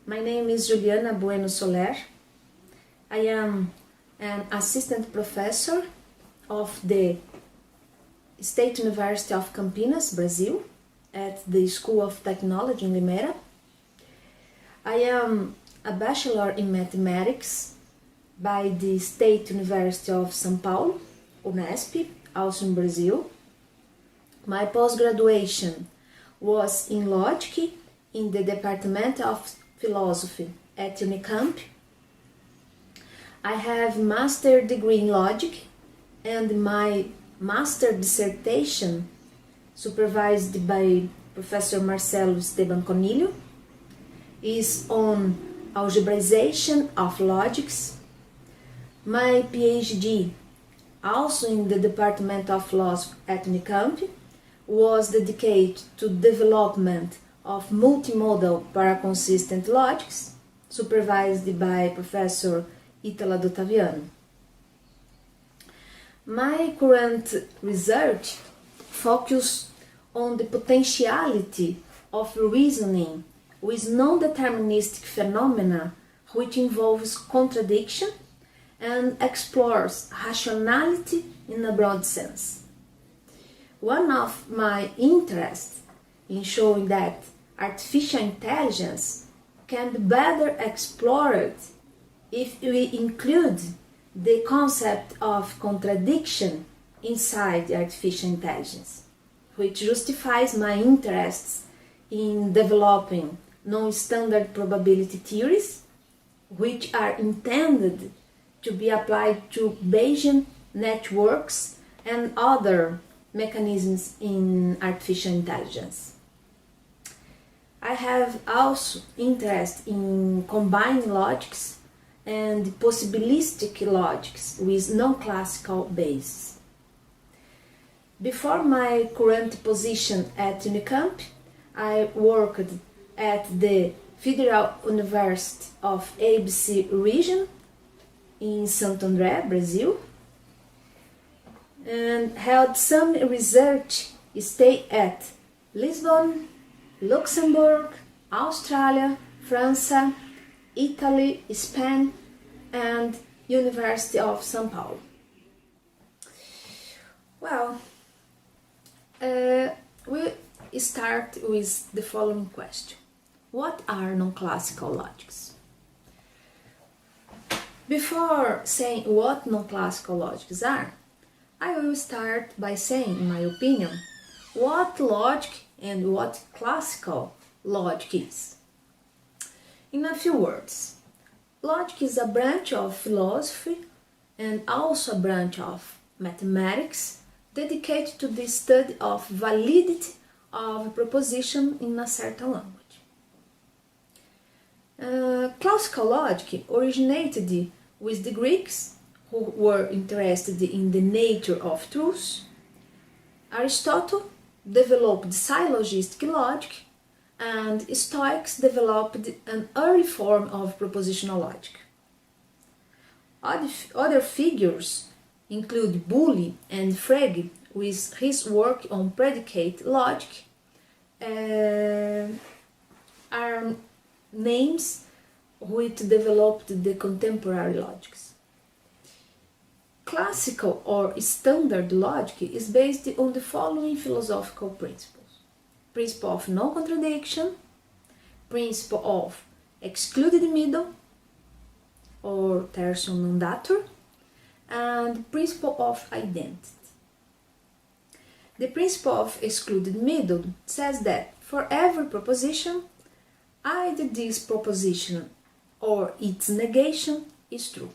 My name is Juliana Bueno Soler. I am an assistant professor of the State University of Campinas, Brazil, at the School of Technology in Limeira. I am a bachelor in mathematics by the State University of São Paulo, Unesp, also in Brazil. My post-graduation was in Logic in the Department of Philosophy at Unicamp. I have master degree in logic, and my master dissertation, supervised by Professor Marcelo Esteban Conilho, is on algebraization of logics. My PhD, also in the Department of Philosophy at Unicamp, was dedicated to development of multimodal paraconsistent logics, supervised by Professor Ítala D'Ottaviano. My current research focuses on the potentiality of reasoning with non-deterministic phenomena which involves contradiction and explores rationality in a broad sense. One of my interests in showing that artificial intelligence can be better explored if we include the concept of contradiction inside artificial intelligence, which justifies my interests in developing non-standard probability theories, which are intended to be applied to Bayesian networks and other mechanisms in artificial intelligence. I have also interest in combined logics and possibilistic logics with non-classical bases. Before my current position at Unicamp, I worked at the Federal University of ABC region in Santo André, Brazil, and held some research stay at Lisbon, Luxembourg, Australia, France, Italy, Spain, and University of São Paulo. Well, we start with the following question. What are non-classical logics? Before saying what non-classical logics are, I will start by saying, in my opinion, what logic and what classical logic is. In a few words, logic is a branch of philosophy and also a branch of mathematics dedicated to the study of validity of a proposition in a certain language. Classical logic originated with the Greeks, who were interested in the nature of truth. Aristotle developed syllogistic logic, and Stoics developed an early form of propositional logic. Other figures include Bully and Frege with his work on predicate logic, are names which developed the contemporary logics. Classical or standard logic is based on the following philosophical principles: principle of non-contradiction, principle of excluded middle or tertium non datur, and principle of identity. The principle of excluded middle says that for every proposition, either this proposition or its negation is true.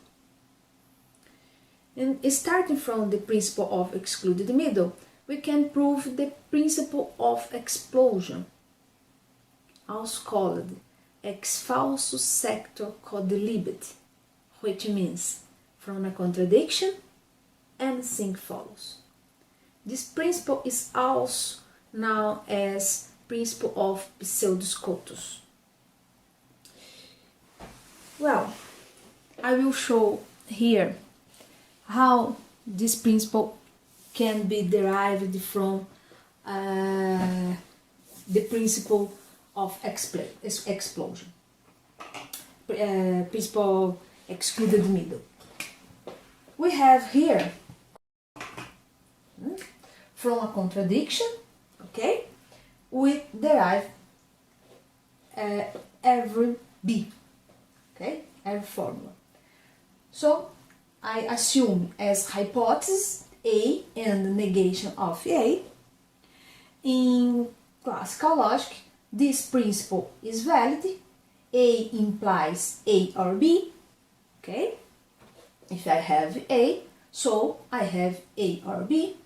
And starting from the principle of excluded middle, we can prove the principle of explosion, also called ex falso sector codelibet, which means from a contradiction, anything follows. This principle is also known as principle of pseudoscotus. Well, I will show here how this principle can be derived from the principle of explosion. principle excluded middle. We have here from a contradiction, okay, we derive every B, okay, every formula. So I assume as hypothesis A and negation of A. In classical logic, this principle is valid. A implies A or B, okay? If I have A, so I have A or B.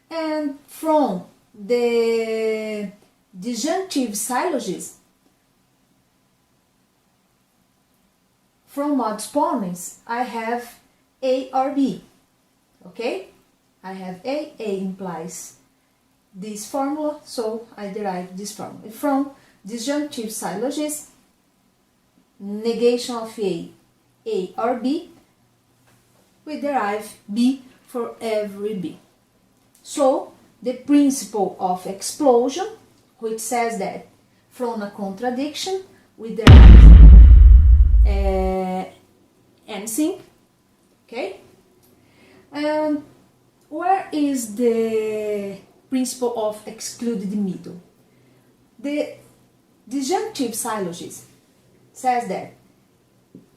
And from the disjunctive syllogism, from modus ponens, I have A or B, okay? I have A implies this formula, so I derive this formula. From disjunctive syllogism, negation of A or B, we derive B for every B. So, the principle of explosion, which says that from a contradiction, we derive anything, okay? And where is the principle of excluded middle? The disjunctive syllogism says that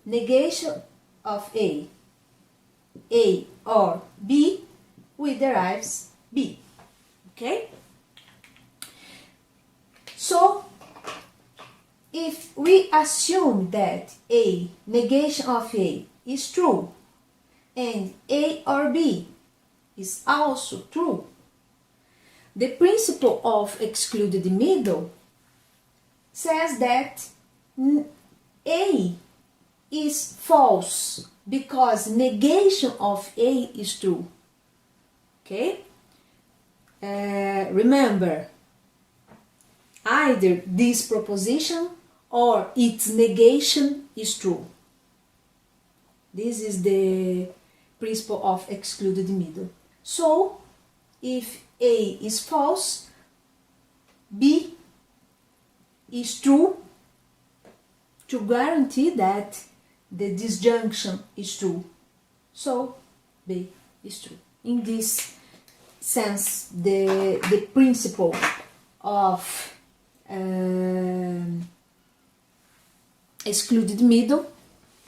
negation of A or B, we derives B, okay? So, if we assume that A, negation of A, is true, and A or B is also true, the principle of excluded middle says that A is false because negation of A is true. Okay? Remember, either this proposition or its negation is true. This is the principle of excluded middle. So, if A is false, B is true to guarantee that the disjunction is true. So, B is true. In this sense, the principle of excluded middle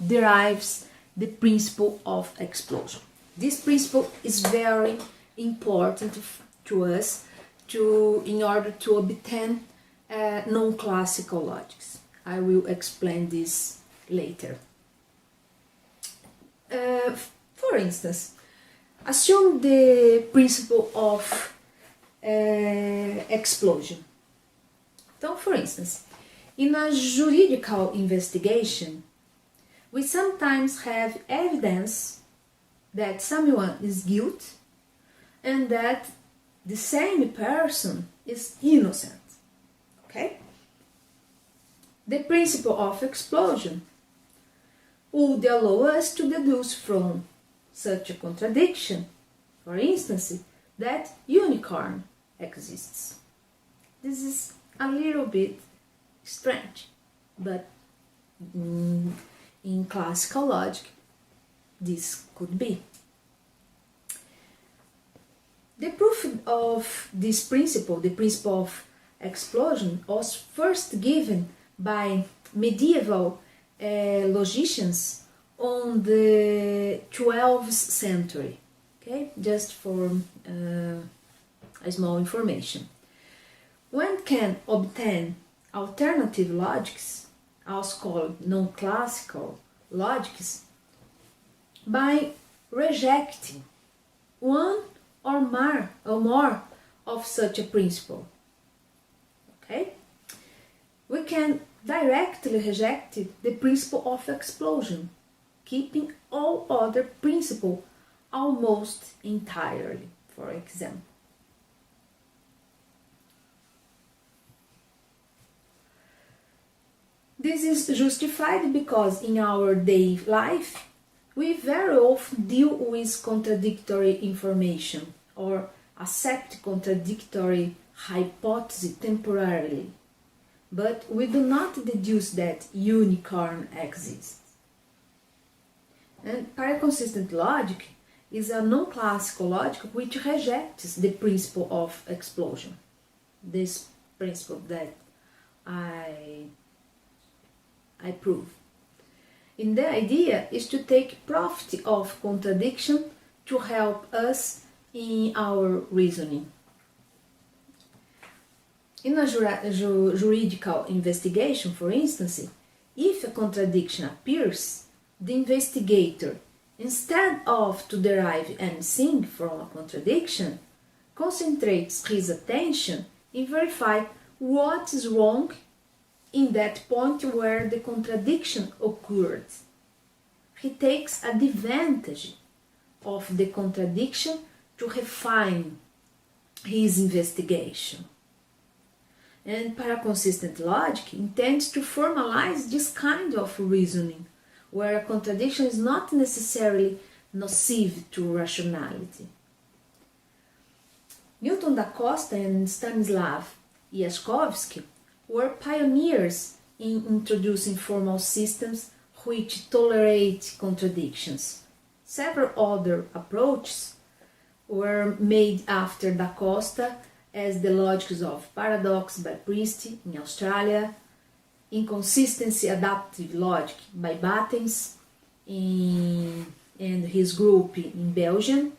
derives the principle of explosion. This principle is very important to us in order to obtain non-classical logics. I will explain this later. For instance, assume the principle of explosion. So, for instance, in a juridical investigation, we sometimes have evidence that someone is guilty and that the same person is innocent. Okay? The principle of explosion would allow us to deduce from such a contradiction, for instance, that unicorn exists. This is a little bit strange, but in classical logic, this could be. The proof of this principle, the principle of explosion, was first given by medieval logicians on the 12th century. Okay, just for a small information. One can obtain alternative logics, also called non-classical logics, by rejecting one or more of such a principle. Okay? We can directly reject the principle of explosion, keeping all other principles almost entirely, for example. This is justified because in our daily life, we very often deal with contradictory information or accept contradictory hypotheses temporarily. but we do not deduce that unicorn exists. And paraconsistent logic is a non-classical logic which rejects the principle of explosion, this principle that I prove. And the idea is to take profit of contradiction to help us in our reasoning. In a juridical investigation, for instance, if a contradiction appears, the investigator, instead of to derive anything from a contradiction, concentrates his attention in verify what is wrong in that point where the contradiction occurred. He takes advantage of the contradiction to refine his investigation. And paraconsistent logic intends to formalize this kind of reasoning, where a contradiction is not necessarily nocive to rationality. Newton da Costa and Stanislav Jaskowski were pioneers in introducing formal systems which tolerate contradictions. Several other approaches were made after da Costa, as the Logics of Paradox by Priest in Australia, Inconsistency Adaptive Logic by Battens and his group in Belgium,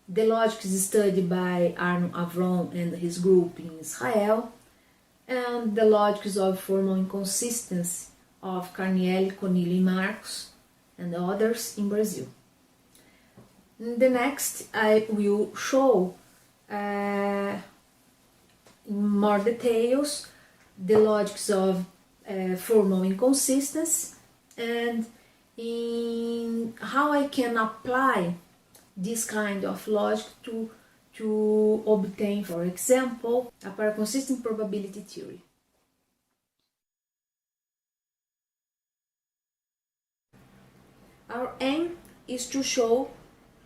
the Logics Study by Arnon Avron and his group in Israel, and the Logics of Formal Inconsistency of Carnielli, Conillo, Marcos, and others in Brazil. In the next, I will show in more details the logics of formal inconsistency and in how I can apply this kind of logic to obtain, for example, a paraconsistent probability theory. Our aim is to show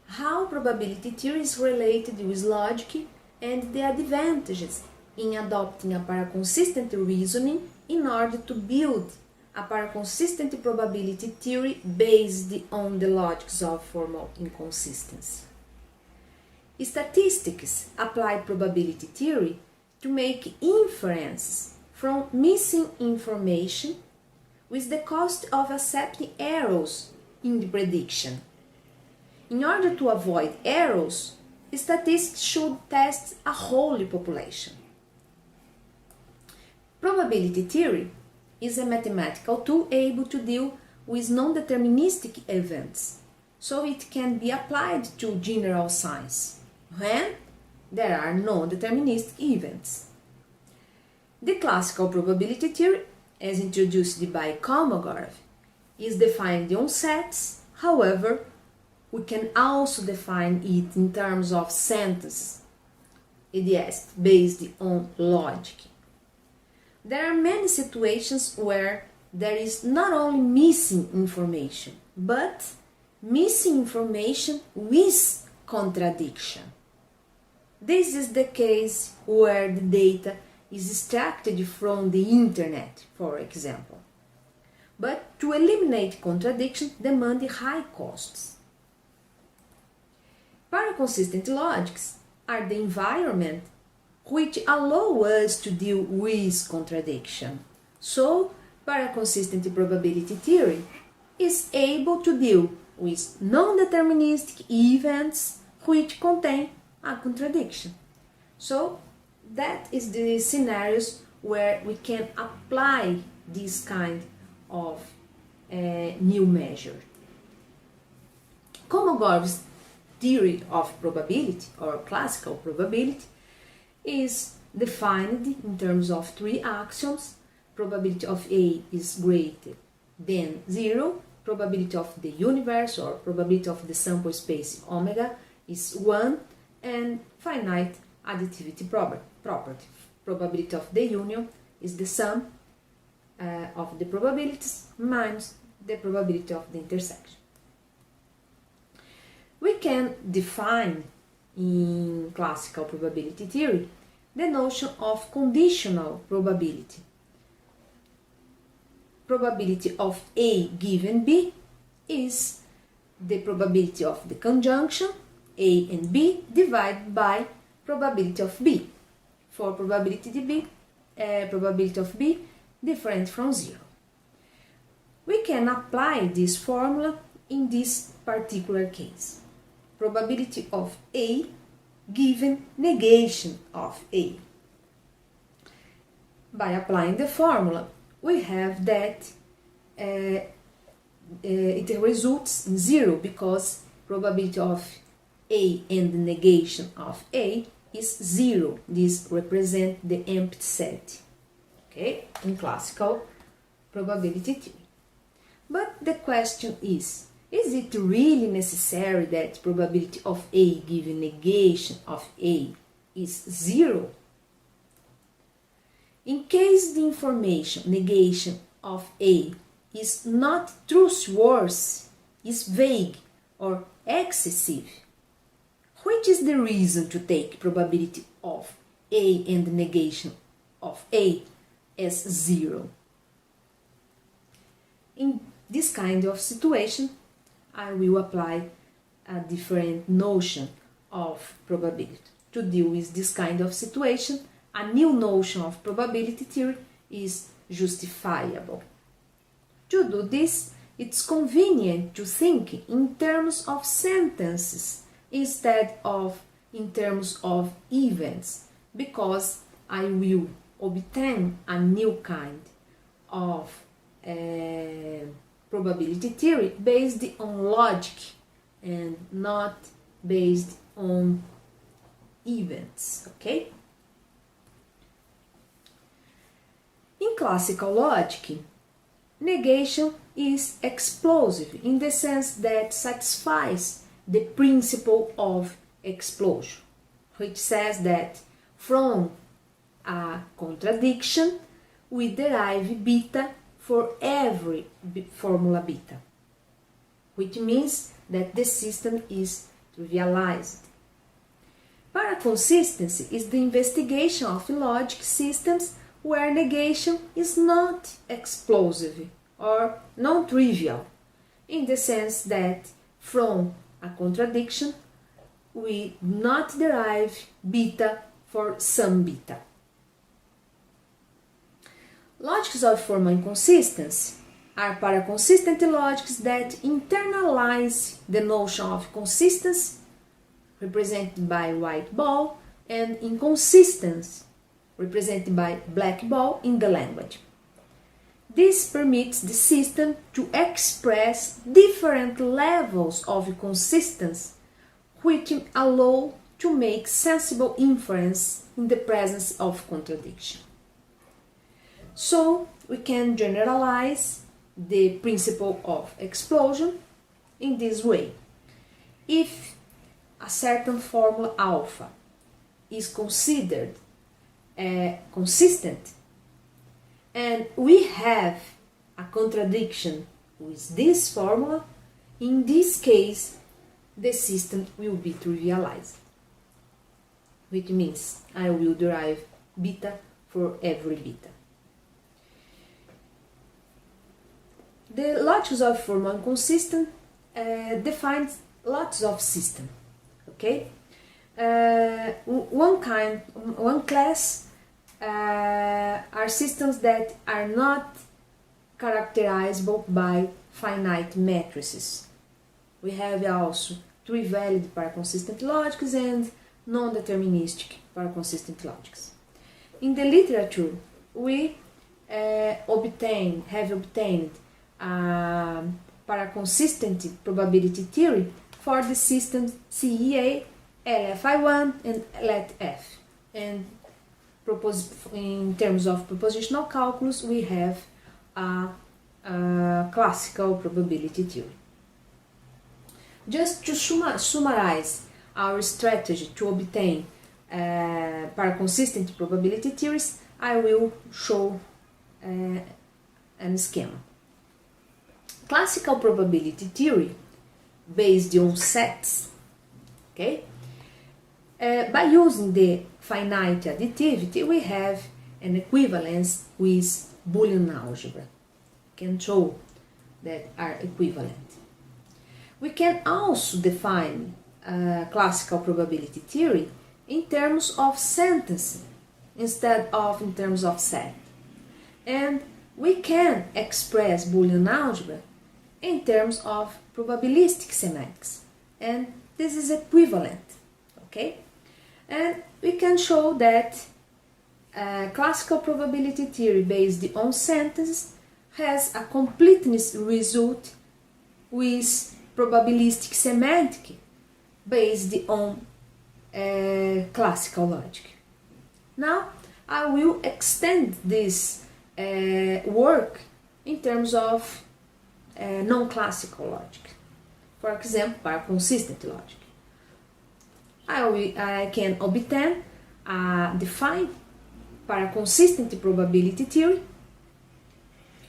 how probability theory is related with logic and the advantages in adopting a paraconsistent reasoning in order to build a paraconsistent probability theory based on the logics of formal inconsistency. Statistics apply probability theory to make inferences from missing information with the cost of accepting errors in the prediction. In order to avoid errors, statistics should test a whole population. Probability theory is a mathematical tool able to deal with non-deterministic events, so it can be applied to general science when there are non-deterministic events. The classical probability theory, as introduced by Kolmogorov, is defined on sets. However, we can also define it in terms of sentences, yes, based on logic. There are many situations where there is not only missing information, but missing information with contradiction. This is the case where the data is extracted from the internet, for example. But to eliminate contradiction demands high costs. Paraconsistent logics are the environment which allow us to deal with contradiction. So, paraconsistent probability theory is able to deal with non-deterministic events which contain a contradiction. So, that is the scenarios where we can apply this kind of new measure. Kolmogorov's theory of probability, or classical probability, is defined in terms of three axioms. Probability of A is greater than 0, probability of the universe or probability of the sample space omega is 1, and finite additivity property. Probability of the union is the sum of the probabilities minus the probability of the intersection. We can define in classical probability theory the notion of conditional probability, probability of A given B is the probability of the conjunction A and B divided by probability of B. For probability of B different from 0. We can apply this formula in this particular case. Probability of A given negation of A. By applying the formula, we have that it results in 0 because probability of A and the negation of A is 0. This represents the empty set, okay, in classical probability theory. But the question is it really necessary that probability of A given negation of A is 0? In case the information negation of A is not trustworthy, is vague or excessive, which is the reason to take probability of A and the negation of A as 0? In this kind of situation, I will apply a different notion of probability. To deal with this kind of situation, a new notion of probability theory is justifiable. To do this, it's convenient to think in terms of sentences instead of in terms of events, because I will obtain a new kind of probability theory based on logic and not based on events, okay? In classical logic, negation is explosive in the sense that satisfies the principle of exclusion, which says that from a contradiction we derive beta for every formula beta, which means that the system is trivialized. Paraconsistency is the investigation of logic systems where negation is not explosive or non-trivial, in the sense that from a contradiction we not derive beta for some beta. Logics of formal inconsistency are paraconsistent logics that internalize the notion of consistency, represented by white ball, and inconsistency, represented by black ball in the language. This permits the system to express different levels of consistency, which allow to make sensible inference in the presence of contradiction. So we can generalize the principle of explosion in this way. If a certain formula alpha is considered consistent and we have a contradiction with this formula, in this case the system will be trivialized, which means I will derive beta for every beta. The logics of formal inconsistency defines lots of systems. Okay, one class are systems that are not characterizable by finite matrices. We have also tree-valid paraconsistent logics and non-deterministic paraconsistent logics. In the literature, we have obtained paraconsistent probability theory for the systems CEA, LFI1 and LFF. And in terms of propositional calculus, we have a classical probability theory. Just to summarize our strategy to obtain paraconsistent probability theories, I will show an schema. Classical probability theory based on sets, okay? By using the finite additivity, we have an equivalence with Boolean algebra, can show that are equivalent. We can also define classical probability theory in terms of sentence instead of in terms of set. And we can express Boolean algebra in terms of probabilistic semantics. And this is equivalent, okay? And we can show that classical probability theory based on sentences has a completeness result with probabilistic semantic based on classical logic. Now I will extend this work in terms of non-classical logic. For example, paraconsistent logic. I can obtain define paraconsistent probability theory.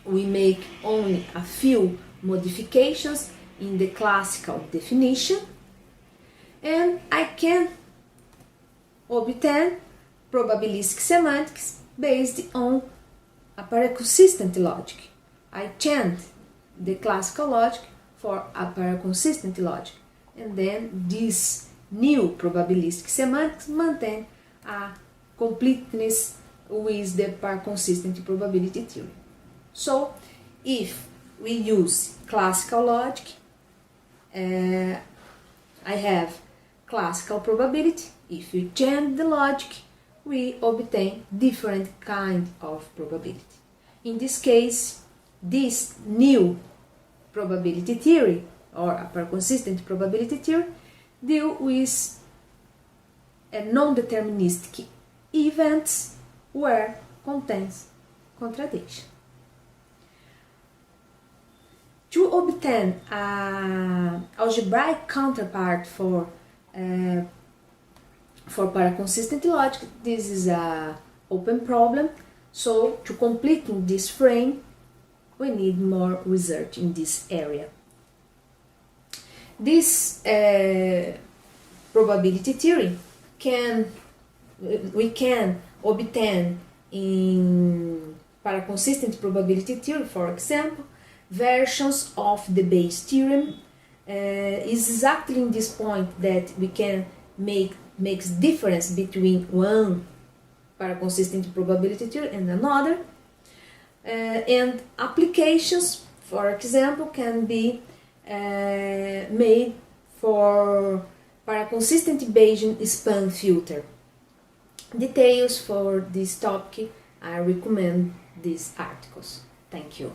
We make only a few modifications in the classical definition, and I can obtain probabilistic semantics based on a paraconsistent logic. I change the classical logic for a paraconsistent logic, and then this new probabilistic semantics maintain a completeness with the paraconsistent probability theory. So, if we use classical logic, I have classical probability. If we change the logic, we obtain different kind of probability. In this case, this new probability theory or a paraconsistent probability theory deal with non-deterministic events where contains contradiction. To obtain an algebraic counterpart for paraconsistent logic, this is an open problem. So to complete this frame, we need more research in this area. This probability theory we can obtain in paraconsistent probability theory, for example, versions of the Bayes theorem. Is exactly in this point that we can makes difference between one paraconsistent probability theory and another, and applications, for example, can be made for paraconsistent Bayesian span filter. Details for this topic, I recommend these articles. Thank you.